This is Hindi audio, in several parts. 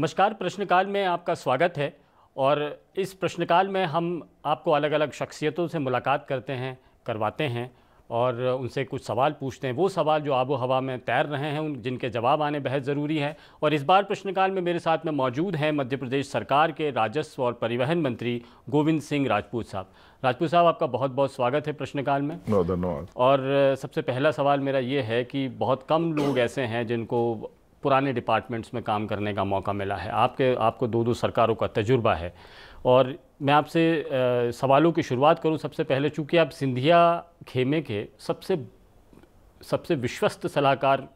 नमस्कार। प्रश्नकाल में आपका स्वागत है। और इस प्रश्नकाल में हम आपको अलग अलग शख्सियतों से मुलाकात करवाते हैं और उनसे कुछ सवाल पूछते हैं। वो सवाल जो आबो हवा में तैर रहे हैं, उन जिनके जवाब आने बेहद ज़रूरी है। और इस बार प्रश्नकाल में मेरे साथ में मौजूद हैं मध्य प्रदेश सरकार के राजस्व और परिवहन मंत्री गोविंद सिंह राजपूत साहब। राजपूत साहब, आपका बहुत बहुत स्वागत है प्रश्नकाल में। धन्यवाद। और सबसे पहला सवाल मेरा ये है कि बहुत कम लोग ऐसे हैं जिनको पुराने डिपार्टमेंट्स में काम करने का मौका मिला है। आपको दो सरकारों का तजुर्बा है। और मैं आपसे सवालों की शुरुआत करूं सबसे पहले, चूँकि आप सिंधिया खेमे के सबसे विश्वस्त सलाहकार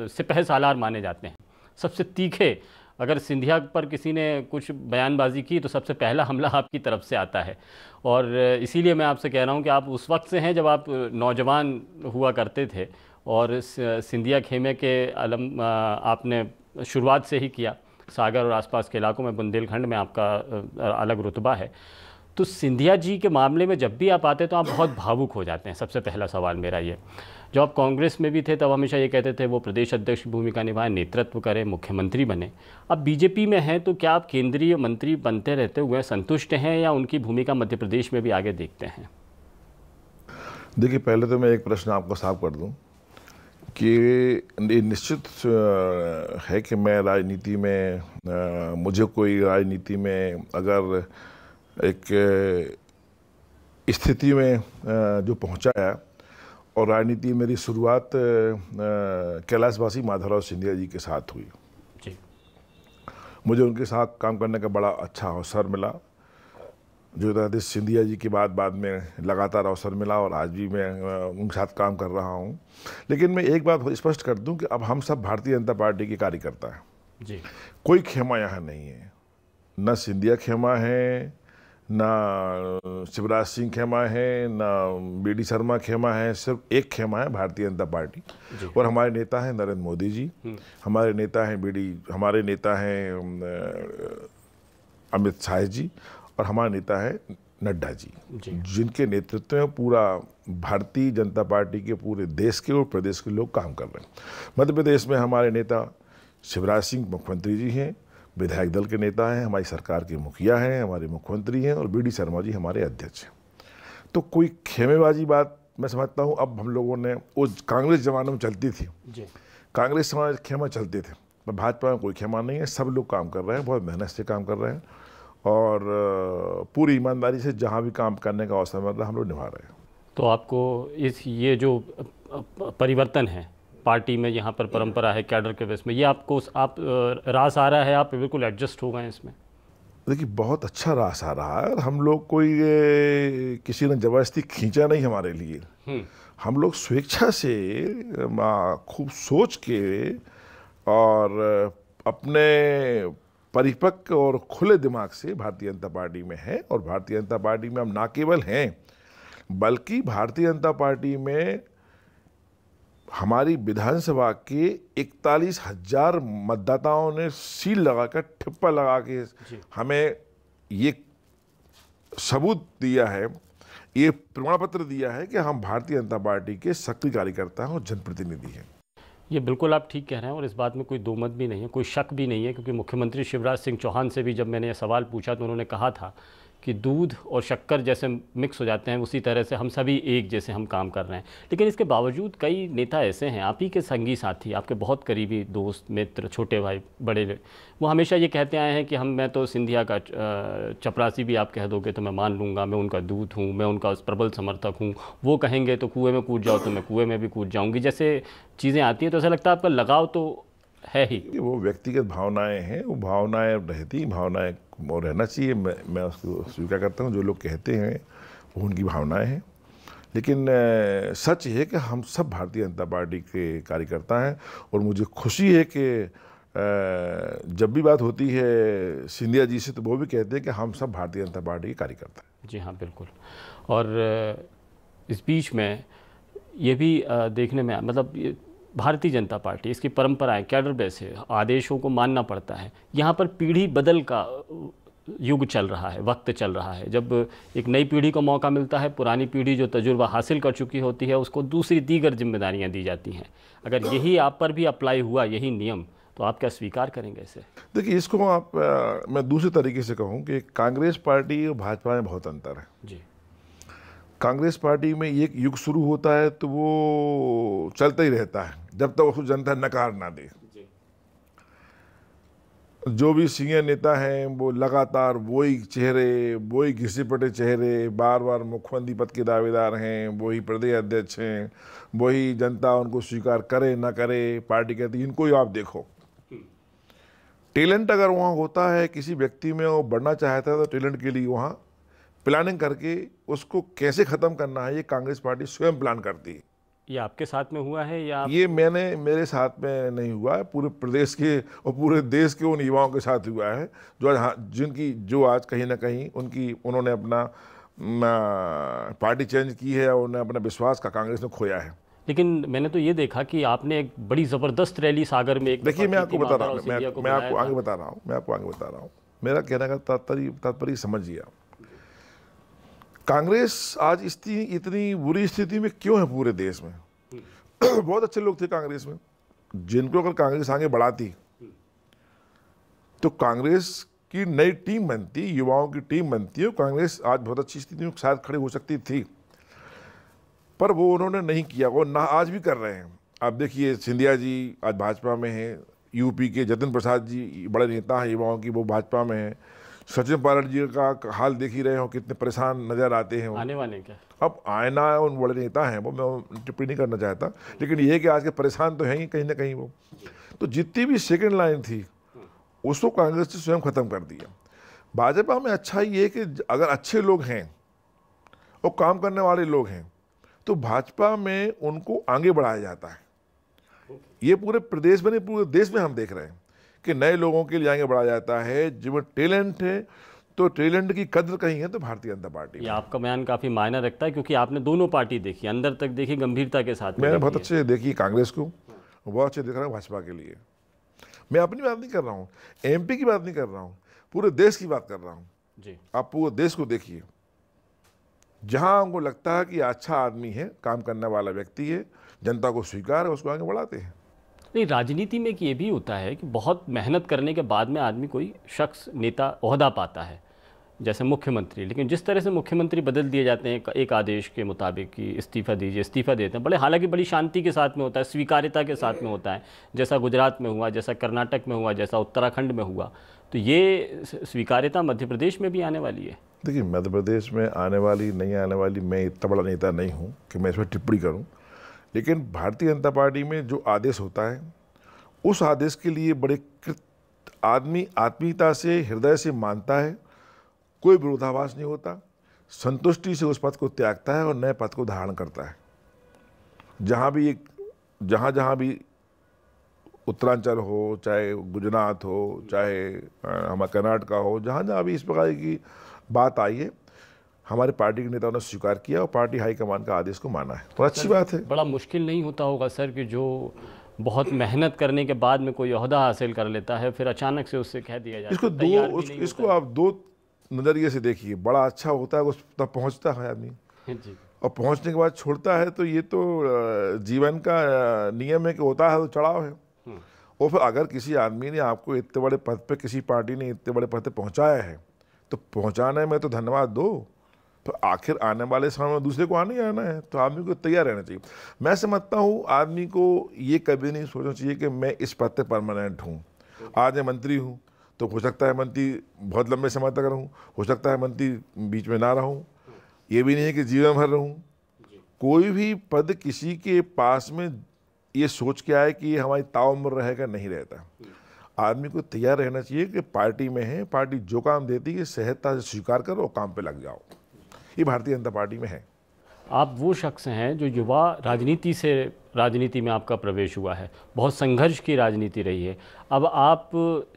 सिपह सालार माने जाते हैं, सबसे तीखे। अगर सिंधिया पर किसी ने कुछ बयानबाजी की तो सबसे पहला हमला आपकी तरफ से आता है। और इसीलिए मैं आपसे कह रहा हूं कि आप उस वक्त से हैं जब आप नौजवान हुआ करते थे और सिंधिया खेमे के अलम आपने शुरुआत से ही किया। सागर और आसपास के इलाकों में, बुंदेलखंड में आपका अलग रुतबा है। तो सिंधिया जी के मामले में जब भी आप आते तो आप बहुत भावुक हो जाते हैं। सबसे पहला सवाल मेरा ये, जब आप कांग्रेस में भी थे तब हमेशा ये कहते थे वो प्रदेश अध्यक्ष की भूमिका निभाएं, नेतृत्व करें, मुख्यमंत्री बने। अब बीजेपी में हैं तो क्या आप केंद्रीय मंत्री बनते रहते हुए संतुष्ट हैं या उनकी भूमिका मध्य प्रदेश में भी आगे देखते हैं? देखिए, पहले तो मैं एक प्रश्न आपको साफ कर दूं कि निश्चित है कि मैं राजनीति में, मुझे कोई राजनीति में अगर एक स्थिति में जो पहुंचाया, और राजनीति मेरी शुरुआत कैलाशवासी माधवराव सिंधिया जी के साथ हुई जी। मुझे उनके साथ काम करने का बड़ा अच्छा अवसर मिला। जो सिंधिया जी के बाद में लगातार अवसर मिला और आज भी मैं उनके साथ काम कर रहा हूं। लेकिन मैं एक बात स्पष्ट कर दूं कि अब हम सब भारतीय जनता पार्टी के कार्यकर्ता हैं जी। कोई खेमा यहाँ नहीं है, न सिंधिया खेमा है, न शिवराज सिंह खेमा है, न बीडी शर्मा खेमा है। सिर्फ एक खेमा है, भारतीय जनता पार्टी। और हमारे नेता हैं नरेंद्र मोदी जी, हमारे नेता हैं अमित शाह जी, और हमारा नेता है नड्डा जी, जिनके नेतृत्व में पूरा भारतीय जनता पार्टी के पूरे देश के और प्रदेश के लोग काम कर रहे हैं। मध्य प्रदेश में हमारे नेता शिवराज सिंह मुख्यमंत्री जी हैं, विधायक दल के नेता हैं, हमारी सरकार के मुखिया हैं, हमारे मुख्यमंत्री हैं, और बीडी शर्मा जी हमारे अध्यक्ष हैं। तो कोई खेमेबाजी बात मैं समझता हूँ अब हम लोगों ने, वो कांग्रेस जमाने में चलती थी जी। कांग्रेस समाज खेमा चलते थे, पर भाजपा में कोई खेमा नहीं है। सब लोग काम कर रहे हैं, बहुत मेहनत से काम कर रहे हैं, और पूरी ईमानदारी से जहाँ भी काम करने का अवसर मिल रहा है हम लोग निभा रहे हैं। तो आपको ये जो परिवर्तन है पार्टी में, यहाँ पर परंपरा है कैडर के बेस में, ये आपको रास आ रहा है, आप बिल्कुल एडजस्ट हो गए इसमें? देखिए, बहुत अच्छा रास आ रहा है। हम लोग कोई किसी ने ज़बरदस्ती खींचा नहीं हमारे लिए। हम लोग स्वेच्छा से खूब सोच के और अपने परिपक्व और खुले दिमाग से भारतीय जनता पार्टी में है। और भारतीय जनता पार्टी में हम ना केवल हैं, बल्कि भारतीय जनता पार्टी में हमारी विधानसभा के 41,000 मतदाताओं ने सील लगाकर, ठिप्पा लगा के हमें ये सबूत दिया है, ये प्रमाण पत्र दिया है कि हम भारतीय जनता पार्टी के सक्रिय कार्यकर्ता हैं और जनप्रतिनिधि हैं। ये बिल्कुल आप ठीक कह रहे हैं और इस बात में कोई दो मत भी नहीं है, कोई शक भी नहीं है। क्योंकि मुख्यमंत्री शिवराज सिंह चौहान से भी जब मैंने ये सवाल पूछा तो उन्होंने कहा था कि दूध और शक्कर जैसे मिक्स हो जाते हैं, उसी तरह से हम सभी एक जैसे हम काम कर रहे हैं। लेकिन इसके बावजूद कई नेता ऐसे हैं, आप ही के संगी साथी, आपके बहुत करीबी दोस्त मित्र, छोटे भाई बड़े, वो हमेशा ये कहते आए हैं कि मैं तो सिंधिया का चपरासी भी आप कह दोगे तो मैं मान लूँगा, मैं उनका दूत हूँ, मैं उनका प्रबल समर्थक हूँ। वो कहेंगे तो कुएँ में कूद जाओ तो मैं कुएँ में भी कूद जाऊँगी, जैसे चीज़ें आती हैं। तो ऐसा लगता है आपका लगाव तो है ही। वो व्यक्तिगत भावनाएं हैं, वो भावनाएं रहती, भावनाएं वो रहना चाहिए। मैं उसको स्वीकार करता हूँ, जो लोग कहते हैं वो उनकी भावनाएं हैं। लेकिन सच है कि हम सब भारतीय जनता पार्टी के कार्यकर्ता हैं, और मुझे खुशी है कि जब भी बात होती है सिंधिया जी से तो वो भी कहते हैं कि हम सब भारतीय जनता पार्टी के कार्यकर्ता हैं। जी हाँ, बिल्कुल। और इस बीच में ये भी देखने में, मतलब भारतीय जनता पार्टी, इसकी परंपराएं कैडर बेस है, आदेशों को मानना पड़ता है। यहाँ पर पीढ़ी बदल का युग चल रहा है, वक्त चल रहा है। जब एक नई पीढ़ी को मौका मिलता है, पुरानी पीढ़ी जो तजुर्बा हासिल कर चुकी होती है उसको दूसरी दीगर जिम्मेदारियां दी जाती हैं। अगर यही आप पर भी अप्लाई हुआ, यही नियम, तो आप क्या स्वीकार करेंगे इसे? देखिए, इसको आप मैं दूसरे तरीके से कहूँ कि कांग्रेस पार्टी और भाजपा में बहुत अंतर है। जी। कांग्रेस पार्टी में एक युग शुरू होता है तो वो चलता ही रहता है जब तक उसको जनता नकार ना दे। जो भी सीनियर नेता हैं वो लगातार वही चेहरे, वही घिसे पटे चेहरे, बार बार मुख्यमंत्री पद के दावेदार हैं, वही प्रदेश अध्यक्ष हैं, वही जनता उनको स्वीकार करे ना करे, पार्टी कहती है इनको ही आप देखो। टैलेंट अगर वहाँ होता है किसी व्यक्ति में, वो बढ़ना चाहता है तो टैलेंट के लिए वहाँ प्लानिंग करके उसको कैसे ख़त्म करना है ये कांग्रेस पार्टी स्वयं प्लान करती है। ये आपके साथ में हुआ है या ये मेरे साथ में नहीं हुआ है, पूरे प्रदेश के और पूरे देश के उन युवाओं के साथ हुआ है जो आज जो आज कहीं ना कहीं उन्होंने अपना पार्टी चेंज की है और उन्होंने अपना विश्वास का कांग्रेस में खोया है। लेकिन मैंने तो ये देखा कि आपने एक बड़ी ज़बरदस्त रैली सागर में एक देखिए, मैं आपको बता रहा हूँ, मैं आपको आगे बता रहा हूँ, मेरा कहने का तात्पर्य समझिए आप। कांग्रेस आज इतनी बुरी स्थिति में क्यों है पूरे देश में? बहुत अच्छे लोग थे कांग्रेस में, जिनको अगर कांग्रेस आगे बढ़ाती तो कांग्रेस की नई टीम बनती, युवाओं की टीम बनती है, कांग्रेस आज बहुत अच्छी स्थिति में शायद खड़ी हो सकती थी, पर वो उन्होंने नहीं किया, वो ना आज भी कर रहे हैं। आप देखिए, सिंधिया जी आज भाजपा में हैं, यूपी के जतिन प्रसाद जी बड़े नेता हैं युवाओं की, वो भाजपा में हैं। सचिन पायलट जी का हाल देख ही रहे हो, कितने परेशान नजर आते हैं। आने वाले क्या अब आना है, उन बड़े नेता हैं वो, मैं टिप्पणी नहीं करना चाहता, लेकिन ये कि आज के परेशान तो हैं ही कहीं ना कहीं वो। तो जितनी भी सेकंड लाइन थी उसको कांग्रेस ने स्वयं खत्म कर दिया। भाजपा में अच्छा ये है कि अगर अच्छे लोग हैं और काम करने वाले लोग हैं तो भाजपा में उनको आगे बढ़ाया जाता है। ये पूरे प्रदेश में नहीं, पूरे देश में हम देख रहे हैं कि नए लोगों के लिए आगे बढ़ाया जाता है। जिसमें टैलेंट है तो टैलेंट की कद्र कहीं है तो भारतीय जनता पार्टी। ये आपका बयान काफ़ी मायने रखता है क्योंकि आपने दोनों पार्टी देखी, अंदर तक देखी, गंभीरता के साथ मैंने बहुत अच्छे देखी कांग्रेस को, बहुत अच्छे देख रहा हूँ भाजपा के लिए। मैं अपनी बात नहीं कर रहा हूँ, एमपी की बात नहीं कर रहा हूँ, पूरे देश की बात कर रहा हूँ जी। आप पूरे देश को देखिए, जहाँ उनको लगता है कि अच्छा आदमी है, काम करने वाला व्यक्ति है, जनता को स्वीकार है, उसको आगे बढ़ाते हैं। नहीं, राजनीति में एक ये भी होता है कि बहुत मेहनत करने के बाद में आदमी कोई शख्स, नेता, ओहदा पाता है, जैसे मुख्यमंत्री। लेकिन जिस तरह से मुख्यमंत्री बदल दिए जाते हैं एक आदेश के मुताबिक कि इस्तीफ़ा दीजिए, इस्तीफ़ा देते हैं, हालांकि बड़ी शांति के साथ में होता है, स्वीकार्यता के साथ में होता है, जैसा गुजरात में हुआ, जैसा कर्नाटक में हुआ, जैसा उत्तराखंड में हुआ। तो ये स्वीकार्यता मध्य प्रदेश में भी आने वाली है? देखिए, मध्य प्रदेश में आने वाली नहीं आने वाली, मैं इतना बड़ा नेता नहीं हूँ कि मैं इस पर टिप्पणी करूँ, लेकिन भारतीय जनता पार्टी में जो आदेश होता है उस आदेश के लिए बड़े आदमी आत्मीयता से, हृदय से मानता है, कोई विरोधाभास नहीं होता, संतुष्टि से उस पद को त्यागता है और नए पद को धारण करता है। जहाँ भी उत्तरांचल हो, चाहे गुजरात हो, चाहे हमारा कर्नाटक हो, जहाँ भी इस प्रकार की बात आई है, हमारे पार्टी के नेताओं ने स्वीकार किया और पार्टी हाईकमान का आदेश को माना है, तो अच्छी बात है। बड़ा मुश्किल नहीं होता होगा सर कि जो बहुत मेहनत करने के बाद में कोई ओहदा हासिल कर लेता है, फिर अचानक से उससे कह दिया जाए? इसको आप दो नज़रिए से देखिए। बड़ा अच्छा होता है उस तक पहुँचता है आदमी जी, और पहुँचने के बाद छोड़ता है, तो ये तो जीवन का नियम है कि होता है तो चढ़ाव है। और फिर अगर किसी आदमी ने आपको इतने बड़े पद पे, किसी पार्टी ने इतने बड़े पद पे पहुँचाया है, तो पहुँचाने में तो धन्यवाद दो, तो आखिर आने वाले समय में दूसरे को आने ही आना है, तो आदमी को तैयार रहना चाहिए। मैं समझता हूँ आदमी को ये कभी नहीं सोचना चाहिए कि मैं इस पद पे परमानेंट हूँ। आज मैं मंत्री हूँ तो हो सकता है मंत्री बहुत लंबे समय तक रहूँ, हो सकता है मंत्री बीच में ना रहूँ, ये भी नहीं है कि जीवन भर रहूँ। कोई भी पद किसी के पास में ये सोच के आए कि ये हमारी ताउम्र रहेगा, नहीं रहता। आदमी को तैयार रहना चाहिए कि पार्टी में है, पार्टी जो काम देती है सहजता से स्वीकार करो और काम पे लग जाओ। ये भारतीय जनता पार्टी में है। आप वो शख्स हैं जो युवा राजनीति में आपका प्रवेश हुआ है, बहुत संघर्ष की राजनीति रही है, अब आप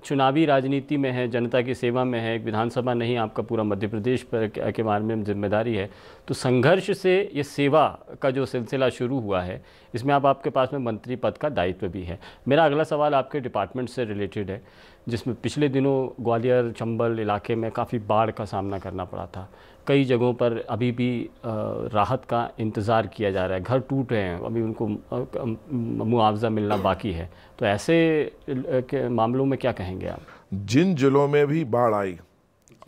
चुनावी राजनीति में हैं, जनता की सेवा में है, एक विधानसभा नहीं, आपका पूरा मध्य प्रदेश पर के बारे में जिम्मेदारी है। तो संघर्ष से ये सेवा का जो सिलसिला शुरू हुआ है, इसमें आपके पास में मंत्री पद का दायित्व भी है। मेरा अगला सवाल आपके डिपार्टमेंट से रिलेटेड है, जिसमें पिछले दिनों ग्वालियर चंबल इलाके में काफ़ी बाढ़ का सामना करना पड़ा था। कई जगहों पर अभी भी राहत का इंतज़ार किया जा रहा है, घर टूट रहे हैं, अभी उनको मुआवजा मिलना बाकी है। तो ऐसे के मामलों में क्या कहेंगे आप? जिन जिलों में भी बाढ़ आई,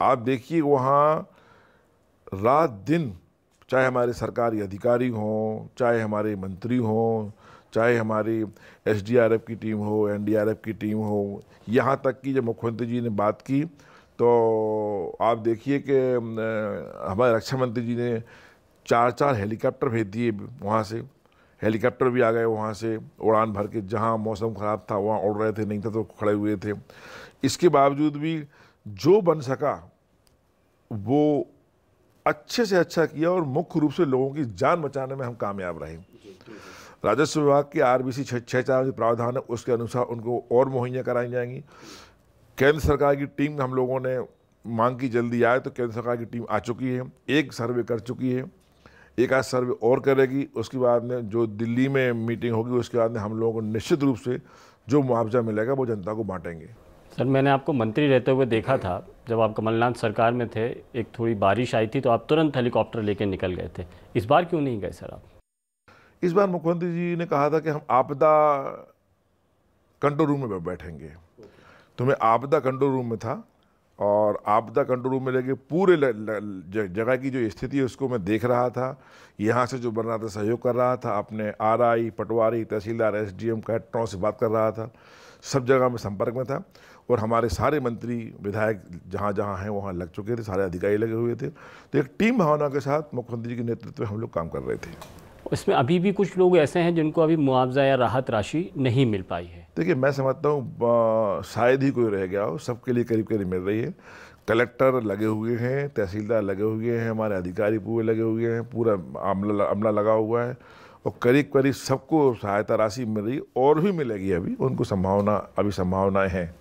आप देखिए वहाँ रात दिन, चाहे हमारे सरकारी अधिकारी हों, चाहे हमारे मंत्री हों, चाहे हमारी एसडीआरएफ की टीम हो, एनडीआरएफ की टीम हो, यहाँ तक कि जब मुख्यमंत्री जी ने बात की तो आप देखिए कि हमारे रक्षा मंत्री जी ने 4 हेलीकॉप्टर भेज दिए वहाँ से। हेलीकॉप्टर भी आ गए वहाँ से उड़ान भर के, जहाँ मौसम ख़राब था वहाँ उड़ रहे थे, नहीं था तो खड़े हुए थे। इसके बावजूद भी जो बन सका वो अच्छे से अच्छा किया और मुख्य रूप से लोगों की जान बचाने में हम कामयाब रहे। राजस्व विभाग के आरबीसी 6 प्रावधान है, उसके अनुसार उनको और मुहैया कराई जाएंगी। केंद्र सरकार की टीम हम लोगों ने मांग की जल्दी आए, तो केंद्र सरकार की टीम आ चुकी है, एक सर्वे कर चुकी है, एक आध सर्वे और करेगी। उसके बाद में जो दिल्ली में मीटिंग होगी उसके बाद में हम लोगों को निश्चित रूप से जो मुआवजा मिलेगा वो जनता को बांटेंगे। सर, मैंने आपको मंत्री रहते हुए देखा था, जब आप कमलनाथ सरकार में थे, एक थोड़ी बारिश आई थी तो आप तुरंत हेलीकॉप्टर लेकर निकल गए थे। इस बार क्यों नहीं गए सर आप? इस बार मुख्यमंत्री जी ने कहा था कि हम आपदा कंट्रोल रूम में बैठेंगे, तो मैं आपदा कंट्रोल रूम में था और आपदा कंट्रोल रूम में लेके पूरे जगह की जो स्थिति है उसको मैं देख रहा था। यहाँ से जो बन रहा था सहयोग कर रहा था, अपने आरआई, पटवारी, तहसीलदार, एसडीएम, कलेक्टरों से बात कर रहा था, सब जगह में संपर्क में था। और हमारे सारे मंत्री विधायक जहाँ जहाँ हैं वहाँ लग चुके थे, सारे अधिकारी लगे हुए थे। तो एक टीम भावना के साथ मुख्यमंत्री जी के नेतृत्व में हम लोग काम कर रहे थे। इसमें अभी भी कुछ लोग ऐसे हैं जिनको अभी मुआवजा या राहत राशि नहीं मिल पाई है। देखिए, मैं समझता हूँ शायद ही कोई रह गया हो, सबके लिए करीब करीब मिल रही है। कलेक्टर लगे हुए हैं, तहसीलदार लगे हुए हैं, हमारे अधिकारी पूरे लगे हुए हैं, पूरा अमला लगा हुआ है और करीब करीब सबको सहायता राशि मिल रही, और भी मिलेगी। अभी उनको संभावनाएं हैं।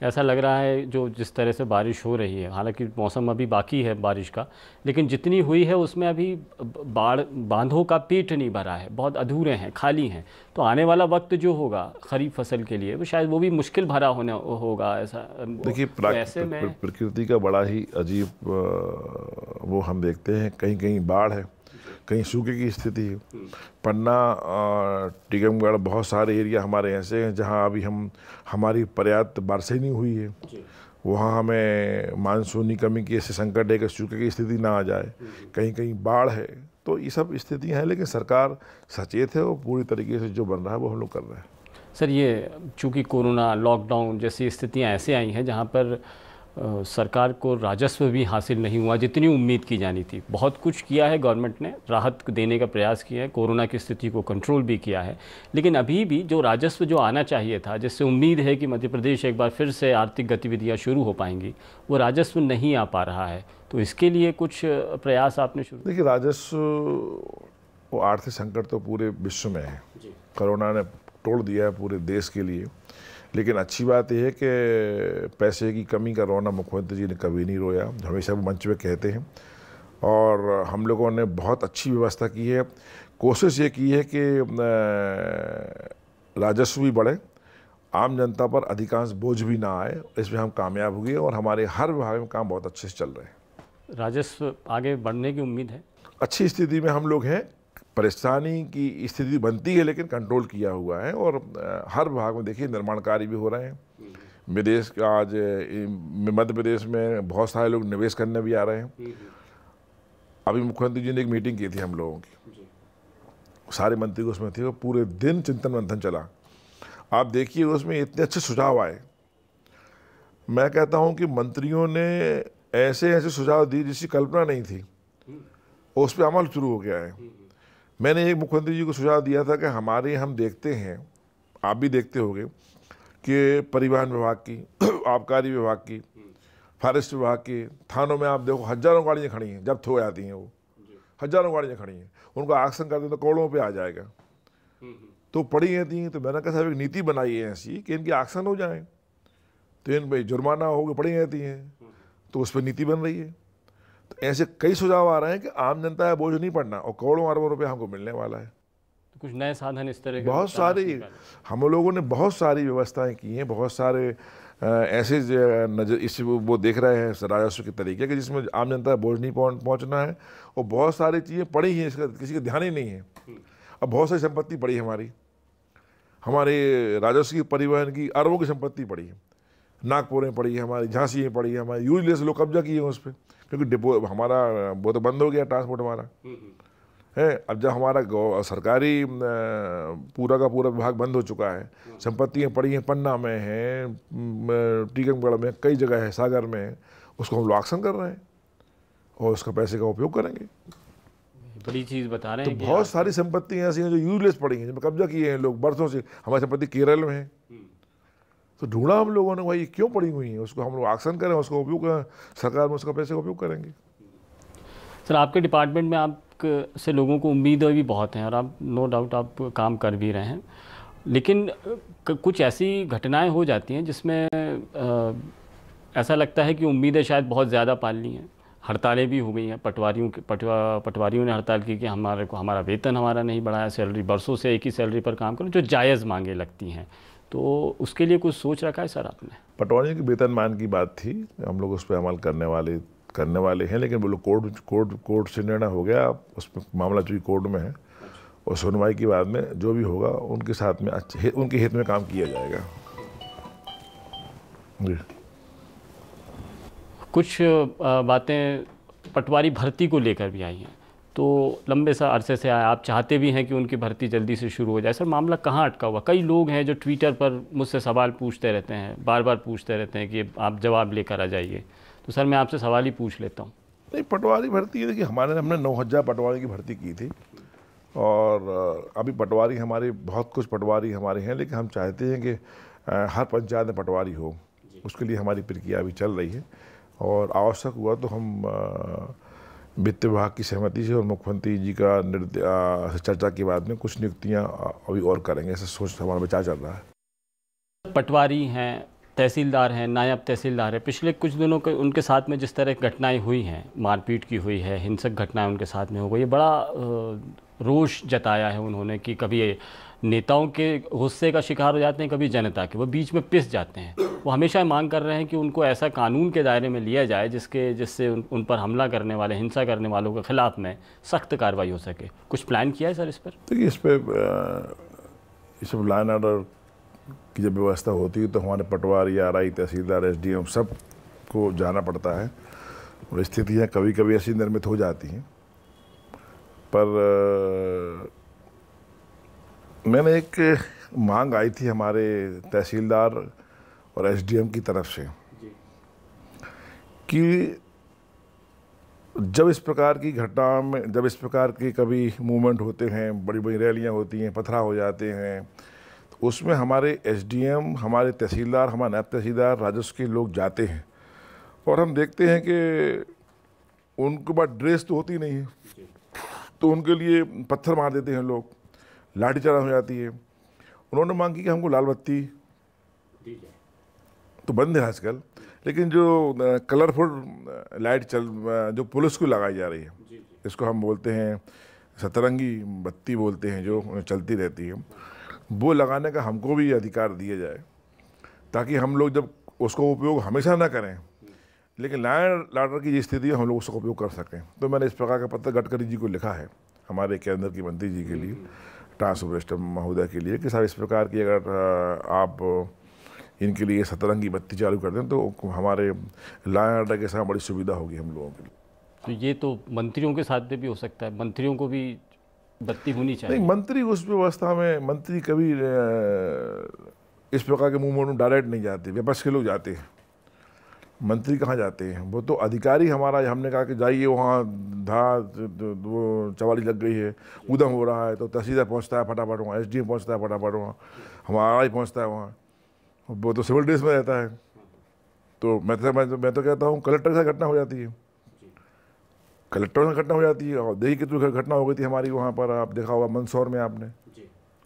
ऐसा लग रहा है जो जिस तरह से बारिश हो रही है, हालांकि मौसम अभी बाकी है बारिश का, लेकिन जितनी हुई है उसमें अभी बांधों का पेट नहीं भरा है, बहुत अधूरे हैं, खाली हैं। तो आने वाला वक्त जो होगा खरीफ फसल के लिए वो शायद वो भी मुश्किल भरा होगा। ऐसा देखिए, प्रकृति का बड़ा ही अजीब वो हम देखते हैं, कहीं कहीं बाढ़ है, कहीं सूखे की स्थिति है। पन्ना और टीकमगढ़, बहुत सारे एरिया हमारे ऐसे हैं जहां अभी हमारी पर्याप्त बारिश नहीं हुई है। वहाँ हमें मानसूनी कमी की ऐसे संकट है कि सूखे की स्थिति ना आ जाए, कहीं कहीं बाढ़ है। तो ये सब स्थितियाँ हैं, लेकिन सरकार सचेत है और पूरी तरीके से जो बन रहा है वो हम लोग कर रहे हैं। सर, ये चूँकि कोरोना, लॉकडाउन जैसी स्थितियाँ ऐसे आई हैं जहाँ पर सरकार को राजस्व भी हासिल नहीं हुआ जितनी उम्मीद की जानी थी। बहुत कुछ किया है गवर्नमेंट ने, राहत देने का प्रयास किया है, कोरोना की स्थिति को कंट्रोल भी किया है, लेकिन अभी भी जो राजस्व जो आना चाहिए था, जिससे उम्मीद है कि मध्य प्रदेश एक बार फिर से आर्थिक गतिविधियां शुरू हो पाएंगी, वो राजस्व नहीं आ पा रहा है। तो इसके लिए कुछ प्रयास आपने शुरू? देखिए, राजस्व वो आर्थिक संकट तो पूरे विश्व में है, कोरोना ने तोड़ दिया है पूरे देश के लिए। लेकिन अच्छी बात यह है कि पैसे की कमी का रोना मुख्यमंत्री जी ने कभी नहीं रोया, हमेशा वो मंच पे कहते हैं। और हम लोगों ने बहुत अच्छी व्यवस्था की है, कोशिश ये की है कि राजस्व भी बढ़े, आम जनता पर अधिकांश बोझ भी ना आए। इसमें हम कामयाब हुए और हमारे हर विभाग में काम बहुत अच्छे से चल रहे हैं। राजस्व आगे बढ़ने की उम्मीद है? अच्छी स्थिति में हम लोग हैं, परेशानी की स्थिति बनती है लेकिन कंट्रोल किया हुआ है। और हर विभाग में देखिए निर्माण कार्य भी हो रहे हैं। विदेश का आज मध्य प्रदेश में बहुत सारे लोग निवेश करने भी आ रहे हैं। अभी मुख्यमंत्री जी ने एक मीटिंग की थी हम लोगों की, सारे मंत्री उसमें थे, पूरे दिन चिंतन मंथन चला। आप देखिए उसमें इतने अच्छे सुझाव आए। मैं कहता हूं कि मंत्रियों ने ऐसे ऐसे सुझाव दिए जिसकी कल्पना नहीं थी, उस पर अमल शुरू हो गया है। मैंने एक मुख्यमंत्री जी को सुझाव दिया था कि हमारे हम देखते हैं, आप भी देखते होंगे कि परिवहन विभाग की, आबकारी विभाग की, फॉरेस्ट विभाग की, थानों में आप देखो हजारों गाड़ियाँ खड़ी हैं, जब्त हो जाती हैं, वो हजारों गाड़ियाँ खड़ी हैं, उनका एक्शन कर दें तो करोड़ों पे आ जाएगा। तो पड़ी रहती हैं। तो मैंने कहा साहब एक नीति बनाई है ऐसी कि इनकी एक्शन हो जाए, तो इन भाई जुर्माना होगी, पड़ी रहती हैं, तो उस पर नीति बन रही है। तो ऐसे कई सुझाव आ रहे हैं कि आम जनता का बोझ नहीं पड़ना और करोड़ों अरबों रुपए हमको मिलने वाला है। तो कुछ नए साधन इस तरह के बहुत सारी हम लोगों ने बहुत सारी व्यवस्थाएं की हैं। बहुत सारे ऐसे नजर इस वो देख रहे हैं राजस्व के तरीके कि जिसमें आम जनता का बोझ नहीं पहुंचना है। और बहुत सारी चीज़ें पड़ी हैं, इसका किसी का ध्यान ही नहीं है। अब बहुत सारी संपत्ति पड़ी है हमारे राजस्व की परिवहन की अरबों की संपत्ति पड़ी है, नागपुर में पड़ी है हमारी, झांसी में पड़ी है हमारी, यूजलेस लोग कब्जा किए हैं उस पर, क्योंकि डिपो हमारा वो तो बंद हो गया ट्रांसपोर्ट हमारा है। अब जब हमारा सरकारी पूरा का पूरा विभाग बंद हो चुका है, संपत्तियाँ पड़ी हैं, पन्ना में है, टीकमगढ़ में, कई जगह है, सागर में है, उसको हम लोग ऑक्शन कर रहे हैं और उसका पैसे का उपयोग करेंगे। बड़ी चीज़ बता रहे तो हैं कि बहुत सारी संपत्तियाँ ऐसी हैं जो यूजलेस पड़ी हैं, जिनमें कब्जा किए हैं लोग बरसों से। हमारी संपत्ति केरल में है, तो ढूंढा हम लोगों ने, भाई क्यों पड़ी हुई है, उसको हम लोग ऑक्शन करें, उसका उपयोग करें, सरकार में उसका पैसे का उपयोग करेंगे। सर आपके डिपार्टमेंट में आप से लोगों को उम्मीदें भी बहुत हैं और आप नो डाउट आप काम कर भी रहे हैं, लेकिन कुछ ऐसी घटनाएं हो जाती हैं जिसमें ऐसा लगता है कि उम्मीदें शायद बहुत ज़्यादा पाल ली हैं। हड़तालें भी हो गई हैं, पटवारियों ने हड़ताल की कि हमारा वेतन हमारा नहीं बढ़ाया, सैलरी बरसों से एक ही सैलरी पर काम करो, जो जायज़ मांगे लगती हैं। तो उसके लिए कुछ सोच रखा है सर आपने? पटवारियों की वेतन मान की बात थी, हम लोग उस पर अमल करने वाले हैं, लेकिन वो लोग कोर्ट से निर्णय हो गया, उस पर मामला चूँकि कोर्ट में है और सुनवाई के बाद में जो भी होगा उनके साथ में उनके हित में काम किया जाएगा। जी। कुछ बातें पटवारी भर्ती को लेकर भी आई हैं, तो लंबे सा अरसे से आप चाहते भी हैं कि उनकी भर्ती जल्दी से शुरू हो जाए। सर मामला कहाँ अटका हुआ? कई लोग हैं जो ट्विटर पर मुझसे सवाल पूछते रहते हैं, बार बार पूछते रहते हैं कि आप जवाब लेकर आ जाइए। तो सर मैं आपसे सवाल ही पूछ लेता हूँ। नहीं, पटवारी भर्ती देखिए, हमने 9,000 पटवारी की भर्ती की थी और अभी पटवारी हमारे बहुत कुछ पटवारी हमारे हैं, लेकिन हम चाहते हैं कि हर पंचायत में पटवारी हो, उसके लिए हमारी प्रक्रिया अभी चल रही है और आवश्यक हुआ तो हम वित्त विभाग की सहमति से और मुख्यमंत्री जी का चर्चा के बाद में कुछ नियुक्तियाँ अभी और करेंगे, ऐसा सोच हमारा विचार चल रहा है। पटवारी हैं, तहसीलदार हैं, नायब तहसीलदार हैं, पिछले कुछ दिनों के उनके साथ में जिस तरह घटनाएं हुई हैं, मारपीट की हुई है, हिंसक घटनाएं उनके साथ में हो गई, बड़ा रोष जताया है उन्होंने कि कभी नेताओं के गुस्से का शिकार हो जाते हैं, कभी जनता के, वो बीच में पिस जाते हैं। वो हमेशा मांग कर रहे हैं कि उनको ऐसा कानून के दायरे में लिया जाए जिससे उन पर हमला करने वाले, हिंसा करने वालों के खिलाफ में सख्त कार्रवाई हो सके। कुछ प्लान किया है सर इस पर? देखिए, इस पर लॉ एंड ऑर्डर की जब व्यवस्था होती है तो हमारे पटवारी, आरआई, तहसीलदार, एसडीएम सब को जाना पड़ता है और स्थितियाँ कभी कभी ऐसी निर्मित हो जाती हैं। पर मैंने एक मांग आई थी हमारे तहसीलदार और एसडीएम की तरफ से कि जब इस प्रकार की घटना में, जब इस प्रकार के कभी मूवमेंट होते हैं, बड़ी बड़ी रैलियां होती हैं, पथराव हो जाते हैं, तो उसमें हमारे एसडीएम, हमारे तहसीलदार, हमारे नायब तहसीलदार, राजस्व के लोग जाते हैं और हम देखते हैं कि उनके पास ड्रेस तो होती नहीं है, तो उनके लिए पत्थर मार देते हैं लोग, लाठीचार्ज हो जाती है। उन्होंने मांग की कि हमको लाल बत्ती तो बंद है आजकल, लेकिन जो कलरफुल लाइट जो पुलिस को लगाई जा रही है, इसको हम बोलते हैं सतरंगी बत्ती बोलते हैं, जो चलती रहती है, वो लगाने का हमको भी अधिकार दिया जाए, ताकि हम लोग जब उसको उपयोग हमेशा ना करें, लेकिन लॉ एंड ऑर्डर की स्थिति हम लोग उसका उपयोग कर सकें। तो मैंने इस प्रकार का पत्र गडकरी जी को लिखा है, हमारे केंद्र की मंत्री जी के लिए, ट्रांसपोर्ट महोदय के लिए, कि साहब इस प्रकार की अगर आप इनके लिए सतरंगी बत्ती चालू कर दें तो हमारे लॉ एंड ऑर्डर के साथ बड़ी सुविधा होगी हम लोगों के लिए। तो ये तो मंत्रियों के साथ भी हो सकता है, मंत्रियों को भी बत्ती होनी चाहिए। नहीं, मंत्री उस व्यवस्था में, मंत्री कभी इस प्रकार के मूवमेंट में डायरेक्ट नहीं जाते, विपक्ष के लोग जाते हैं, मंत्री कहाँ जाते हैं? वो तो अधिकारी हमारा, हमने कहा कि जाइए वहाँ वो चवाली लग गई है, उधम हो रहा है, तो तहसीलदार पहुँचता है फटाफट वहाँ, एसडीएम पहुँचता है फटाफट वहाँ, हमारा आरआई पहुँचता है वहाँ, वो तो सिविल ड्रेस में रहता है। तो मैं तो कहता हूँ कलेक्टर से घटना हो जाती है, कलेक्टर से घटना हो जाती है। और देखिए कितनी घटना हो गई थी हमारी वहाँ पर, आप देखा होगा मंदसौर में आपने,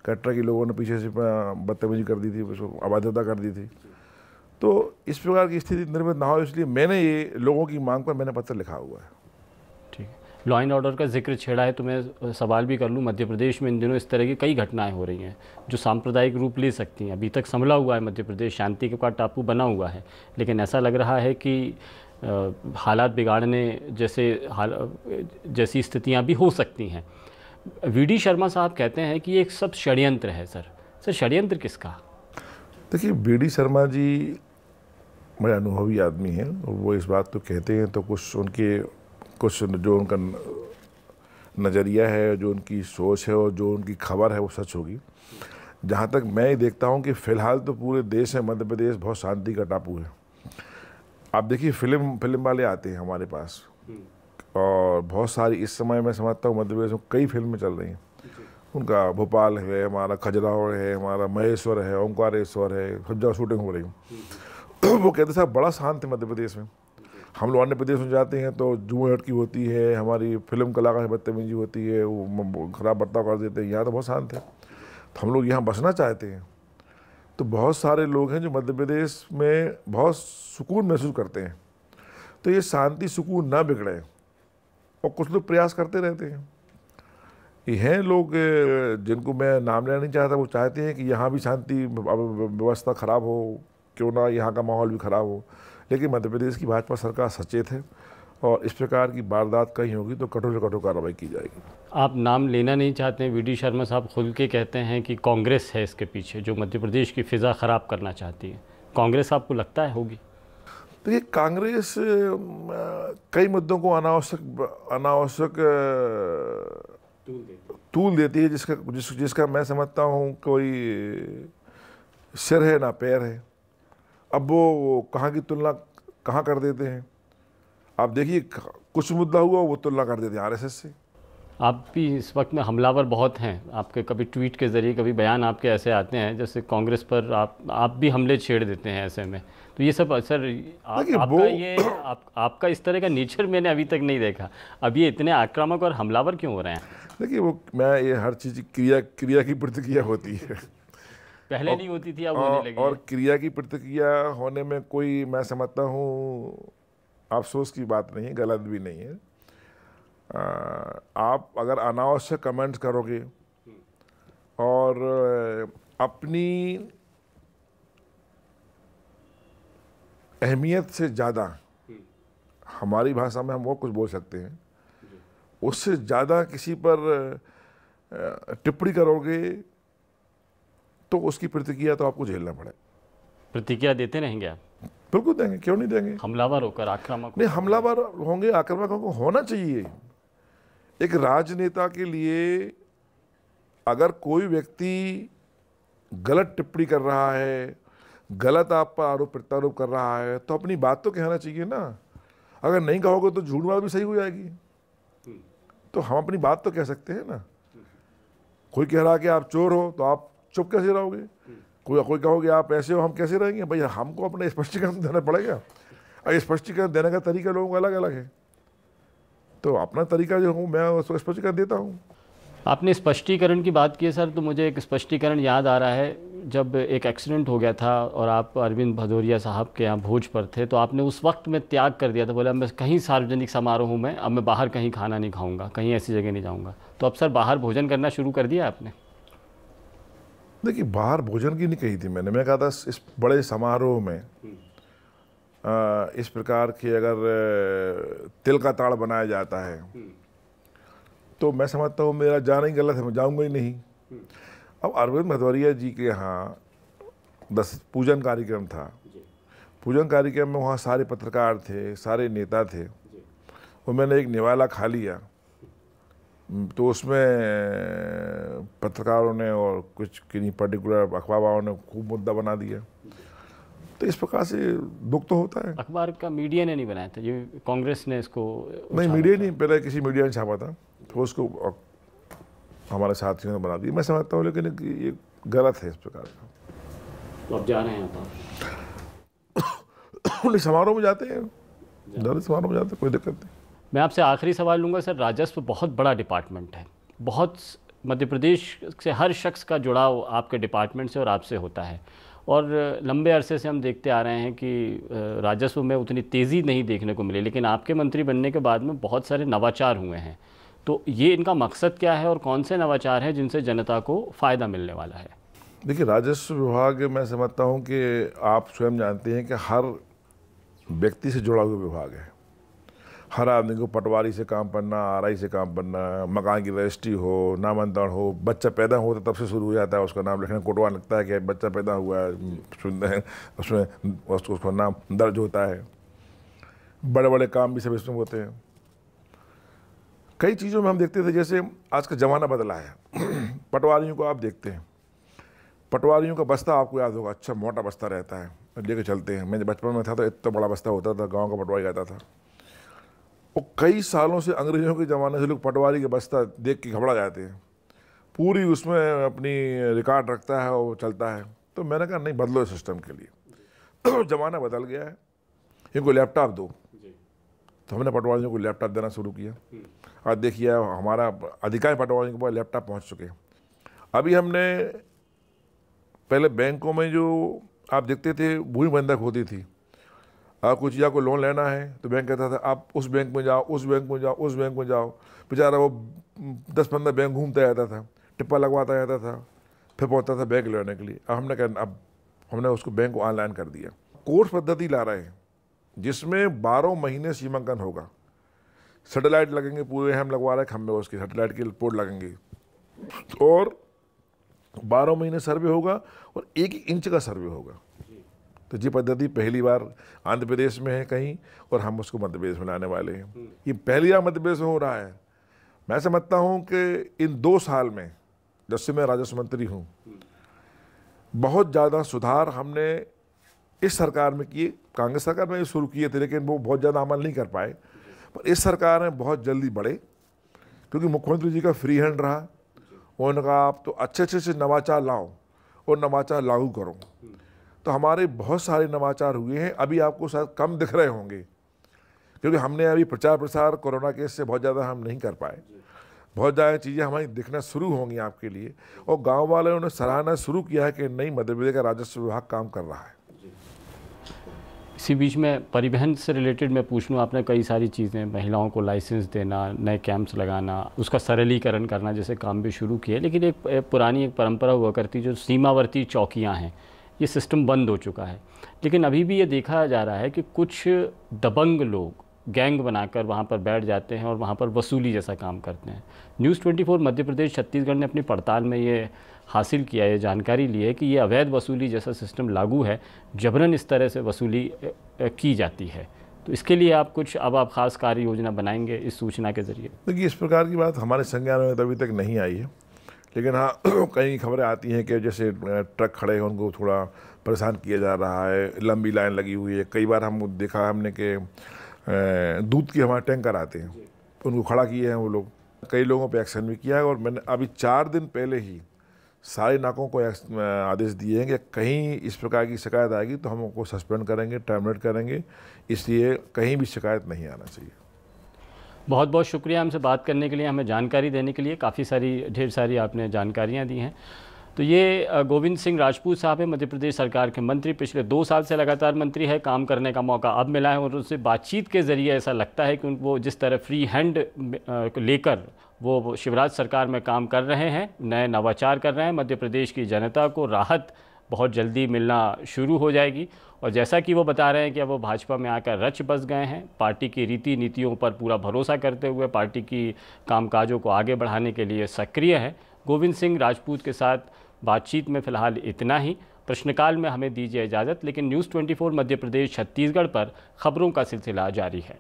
कलेक्टर के लोगों ने पीछे से बदतमीजी कर दी थी, उसको अबाध्यता कर दी थी। तो इस प्रकार की स्थिति निर्मित ना हो, इसलिए मैंने ये लोगों की मांग पर मैंने पत्र लिखा हुआ है। ठीक है, लॉ एंड ऑर्डर का जिक्र छेड़ा है तो मैं सवाल भी कर लूँ। मध्य प्रदेश में इन दिनों इस तरह की कई घटनाएं हो रही हैं जो सांप्रदायिक रूप ले सकती हैं। अभी तक संभला हुआ है मध्य प्रदेश, शांति का टापू बना हुआ है, लेकिन ऐसा लग रहा है कि हालात बिगाड़ने जैसी स्थितियां भी हो सकती हैं। वीडी शर्मा साहब कहते हैं कि ये एक सब षड्यंत्र है सर षड्यंत्र किसका? देखिए, वीडी शर्मा जी बड़े अनुभवी आदमी हैं और वो इस बात तो कहते हैं, तो कुछ जो उनका नज़रिया है, जो उनकी सोच है और जो उनकी खबर है वो सच होगी। जहाँ तक मैं ये देखता हूँ कि फ़िलहाल तो पूरे देश में मध्य प्रदेश बहुत शांति का टापू है। आप देखिए, फिल्म वाले आते हैं हमारे पास और बहुत सारी इस समय मैं समझता हूँ मध्य प्रदेश में कई फिल्में चल रही हैं। उनका भोपाल है, हमारा खजुराहो है, हमारा महेश्वर है, ओंकारेश्वर है, सब जगह शूटिंग हो रही है। वो कहते साहब बड़ा शांत है मध्य प्रदेश में। हम लोग अन्य प्रदेश में जाते हैं तो जुए हटकी होती है, हमारी फिल्म कलाकार से बदतमीजी होती है, वो खराब बर्ताव कर देते हैं। यहाँ तो बहुत शांत है, तो हम लोग यहाँ बसना चाहते हैं। तो बहुत सारे लोग हैं जो मध्य प्रदेश में बहुत सुकून महसूस करते हैं। तो ये शांति सुकून ना बिगड़े और कुछ लोग प्रयास करते रहते हैं। ये हैं लोग जिनको मैं नाम लेना नहीं चाहता, वो चाहते हैं कि यहाँ भी शांति व्यवस्था खराब हो, क्यों ना यहाँ का माहौल भी खराब हो। लेकिन मध्य प्रदेश की भाजपा सरकार सचेत है और इस प्रकार की वारदात कहीं होगी तो कठोर से कठोर कार्रवाई की जाएगी। आप नाम लेना नहीं चाहते हैं, वीडी शर्मा साहब खुल के कहते हैं कि कांग्रेस है इसके पीछे, जो मध्य प्रदेश की फ़िज़ा ख़राब करना चाहती है। कांग्रेस आपको लगता है होगी? देखिए, कांग्रेस कई मुद्दों को अनावश्यक तूल देती है, जिसका मैं समझता हूँ कोई सिर है ना पैर है। अब वो कहाँ की तुलना कहाँ कर देते हैं। आप देखिए, कुछ मुद्दा हुआ वो तुलना कर देते हैं आरएसएस से। आप भी इस वक्त में हमलावर बहुत हैं, आपके कभी ट्वीट के ज़रिए कभी बयान आपके ऐसे आते हैं जैसे कांग्रेस पर आप भी हमले छेड़ देते हैं ऐसे में। तो ये सब सर आपका इस तरह का नेचर मैंने अभी तक नहीं देखा। अब ये इतने आक्रामक और हमलावर क्यों हो रहे हैं? देखिए, ये हर चीज़ क्रिया की प्रतिक्रिया होती है। पहले नहीं होती थी, अब होने लगी। और क्रिया की प्रतिक्रिया होने में कोई, मैं समझता हूँ, अफसोस की बात नहीं है, गलत भी नहीं है। आप अगर अनावश्यक कमेंट्स करोगे और अपनी अहमियत से ज़्यादा, हमारी भाषा में हम वो कुछ बोल सकते हैं, उससे ज़्यादा किसी पर टिप्पणी करोगे तो उसकी प्रतिक्रिया तो आपको झेलना पड़े। प्रतिक्रिया देते रहेंगे आप? बिल्कुल देंगे, क्यों नहीं देंगे। हमलावर होकर, आक्रामक नहीं, हमलावर होंगे, आक्रामक होंगे, होना चाहिए। एक राजनेता के लिए अगर कोई व्यक्ति गलत टिप्पणी कर रहा है, गलत आप पर आरोप प्रत्यारोप कर रहा है, तो अपनी बात तो कहना चाहिए ना। अगर नहीं कहोगे तो झूठ बात भी सही हो जाएगी। तो हम अपनी बात तो कह सकते हैं ना। कोई कह रहा है कि आप चोर हो तो आप चुप कैसे रहोगे? कोई कहोगे आप ऐसे हो, हम कैसे रहेंगे? भैया, हमको अपने स्पष्टीकरण देना पड़ेगा और स्पष्टीकरण देने का तरीका लोगों का अलग अलग है। तो अपना तरीका जो हूँ मैं उसको स्पष्टीकरण देता हूँ। आपने स्पष्टीकरण की बात की है सर, तो मुझे एक स्पष्टीकरण याद आ रहा है। जब एक एक्सीडेंट हो गया था और आप अरविंद भदौरिया साहब के यहाँ भोज पर थे, तो आपने उस वक्त में त्याग कर दिया था, बोला मैं कहीं सार्वजनिक समारोह में, अब मैं बाहर कहीं खाना नहीं खाऊंगा, कहीं ऐसी जगह नहीं जाऊंगा। तो अब सर बाहर भोजन करना शुरू कर दिया आपने? देखिए, बाहर भोजन की नहीं कही थी मैंने। मैं कहा था इस बड़े समारोह में इस प्रकार की अगर तिल का ताड़ बनाया जाता है तो मैं समझता हूँ मेरा जाना ही गलत है, मैं जाऊँगा ही नहीं। अब अरविंद भदौरिया जी के यहाँ 10 पूजन कार्यक्रम था। पूजन कार्यक्रम में वहाँ सारे पत्रकार थे, सारे नेता थे, और मैंने एक निवाला खा लिया। तो उसमें पत्रकारों ने और कुछ किन्हीं पर्टिकुलर अखबारों ने खूब मुद्दा बना दिया। तो इस प्रकार से दुख तो होता है। अखबार का मीडिया ने नहीं बनाया था, ये कांग्रेस ने इसको? नहीं, मीडिया नहीं, पहले किसी मीडिया ने छापा था, तो उसको हमारे साथियों ने बना दिया। मैं समझता हूँ लेकिन ये गलत है इस प्रकार का। तो अब जा रहे हैं आप? समारोह में जाते हैं, ज़्यादा समारोह में जाते हैं, कोई दिक्कत नहीं। मैं आपसे आखिरी सवाल लूँगा सर। राजस्व बहुत बड़ा डिपार्टमेंट है, बहुत मध्य प्रदेश से हर शख्स का जुड़ाव आपके डिपार्टमेंट से और आपसे होता है, और लंबे अरसे से हम देखते आ रहे हैं कि राजस्व में उतनी तेज़ी नहीं देखने को मिली, लेकिन आपके मंत्री बनने के बाद में बहुत सारे नवाचार हुए हैं। तो ये इनका मकसद क्या है और कौन से नवाचार हैं जिनसे जनता को फ़ायदा मिलने वाला है? देखिए, राजस्व विभाग मैं समझता हूँ कि आप स्वयं जानते हैं कि हर व्यक्ति से जुड़ा हुआ विभाग है। हर आदमी को पटवारी से काम पढ़ना, आरआई से काम पढ़ना, मकान की रजिस्ट्री हो, नामांतरण हो, बच्चा पैदा हो तो तब से शुरू हो जाता है उसका नाम लिखना, कोटवा लगता है कि बच्चा पैदा हुआ है, सुनते हैं उसमें उसका नाम दर्ज होता है। बड़े बड़े काम भी सब इसमें होते हैं। कई चीज़ों में हम देखते थे, जैसे आज का ज़माना बदला है। पटवारियों को आप देखते हैं, पटवारियों का बस्ता आपको याद होगा, अच्छा मोटा बस्ता रहता है, लेके चलते हैं। मैं जब बचपन में था तो इतना बड़ा बस्ता होता था, गांव का पटवारी आता था। और कई सालों से अंग्रेज़ों के ज़माने से लोग पटवारी के बस्ता देख के घबरा जाते हैं, पूरी उसमें अपनी रिकॉर्ड रखता है और चलता है। तो मैंने कहा नहीं, बदलो इस सिस्टम के लिए। ज़माना बदल गया है, इनको लैपटॉप दो। तो हमने पटवारियों को लैपटॉप देना शुरू किया। आज देखिए हमारा अधिकांश पटवारियों के पास लैपटॉप पहुँच चुके हैं। अभी हमने पहले बैंकों में जो आप देखते थे भूमि बंधक होती थी, कुछ या को लोन लेना है तो बैंक कहता था आप उस बैंक में जाओ, उस बैंक में जाओ, उस बैंक में जाओ। बेचारा वो 10-15 बैंक घूमता रहता था, टिप्पा लगवाता रहता था, फिर पहुंचता था बैंक लेने के लिए। अब हमने उसको बैंक को ऑनलाइन कर दिया। कोर्स पद्धति ला रहे हैं जिसमें 12 महीने सीमांकन होगा। सैटेलाइट लगेंगे, पूरे हम लगवा रहे हैं खंभे, उसके सैटेलाइट के पोर्ट लगेंगे और 12 महीने सर्वे होगा और 1 इंच का सर्वे होगा। तो ये पद्धति पहली बार आंध्र प्रदेश में है कहीं, और हम उसको मध्य प्रदेश में लाने वाले हैं। ये पहली बार मध्य प्रदेश में हो रहा है। मैं समझता हूँ कि इन 2 साल में, जब से मैं राजस्व मंत्री हूँ, बहुत ज़्यादा सुधार हमने इस सरकार में किए। कांग्रेस सरकार में शुरू किए थे लेकिन वो बहुत ज़्यादा अमल नहीं कर पाए, पर इस सरकार में बहुत जल्दी बढ़े, क्योंकि मुख्यमंत्री जी का फ्री हैंड रहा। उन्होंने कहा आप तो अच्छे से नवाचार लाओ और नवाचार लागू करो। तो हमारे बहुत सारे नवाचार हुए हैं। अभी आपको शायद कम दिख रहे होंगे क्योंकि हमने अभी प्रचार प्रसार कोरोना केस से बहुत ज़्यादा हम नहीं कर पाए। बहुत ज़्यादा चीज़ें हमारी दिखना शुरू होंगी आपके लिए, और गांव वालों ने सराहना शुरू किया है कि नहीं, मध्य प्रदेश का राजस्व विभाग काम कर रहा है। इसी बीच में परिवहन से रिलेटेड मैं पूछ लूँ, आपने कई सारी चीज़ें, महिलाओं को लाइसेंस देना, नए कैंप्स लगाना, उसका सरलीकरण करना जैसे काम भी शुरू किए, लेकिन एक पुरानी एक परंपरा हुआ करती, जो सीमावर्ती चौकियाँ हैं, ये सिस्टम बंद हो चुका है। लेकिन अभी भी ये देखा जा रहा है कि कुछ दबंग लोग गैंग बनाकर वहाँ पर बैठ जाते हैं और वहाँ पर वसूली जैसा काम करते हैं। न्यूज़ 24 मध्य प्रदेश छत्तीसगढ़ ने अपनी पड़ताल में ये हासिल किया, ये जानकारी ली है कि ये अवैध वसूली जैसा सिस्टम लागू है, जबरन इस तरह से वसूली की जाती है। तो इसके लिए आप कुछ अब ख़ास कार्य योजना बनाएंगे इस सूचना के ज़रिए? देखिए, इस प्रकार की बात हमारे संज्ञान में अभी तक नहीं आई है, लेकिन हाँ कई खबरें आती हैं कि जैसे ट्रक खड़े हैं उनको थोड़ा परेशान किया जा रहा है, लंबी लाइन लगी हुई है। कई बार हम देखा हमने कि दूध के हमारे टैंकर आते हैं, उनको खड़ा किए हैं वो लोग। कई लोगों पे एक्शन भी किया है, और मैंने अभी 4 दिन पहले ही सारे नाकों को आदेश दिए हैं कि कहीं इस प्रकार की शिकायत आएगी तो हम उनको सस्पेंड करेंगे, टर्मिनेट करेंगे। इसलिए कहीं भी शिकायत नहीं आना चाहिए। बहुत बहुत शुक्रिया हमसे बात करने के लिए, हमें जानकारी देने के लिए। काफ़ी सारी, ढेर सारी आपने जानकारियाँ दी हैं। तो ये गोविंद सिंह राजपूत साहब है, मध्य प्रदेश सरकार के मंत्री, पिछले 2 साल से लगातार मंत्री है। काम करने का मौका अब मिला है, और उनसे बातचीत के ज़रिए ऐसा लगता है कि वो जिस तरह फ्री हैंड लेकर वो शिवराज सरकार में काम कर रहे हैं, नए नवाचार कर रहे हैं, मध्य प्रदेश की जनता को राहत बहुत जल्दी मिलना शुरू हो जाएगी। और जैसा कि वो बता रहे हैं कि अब वो भाजपा में आकर रच बस गए हैं, पार्टी की रीति नीतियों पर पूरा भरोसा करते हुए पार्टी की कामकाजों को आगे बढ़ाने के लिए सक्रिय है। गोविंद सिंह राजपूत के साथ बातचीत में फ़िलहाल इतना ही। प्रश्नकाल में हमें दीजिए इजाज़त, लेकिन न्यूज़ 24 मध्य प्रदेश छत्तीसगढ़ पर खबरों का सिलसिला जारी है।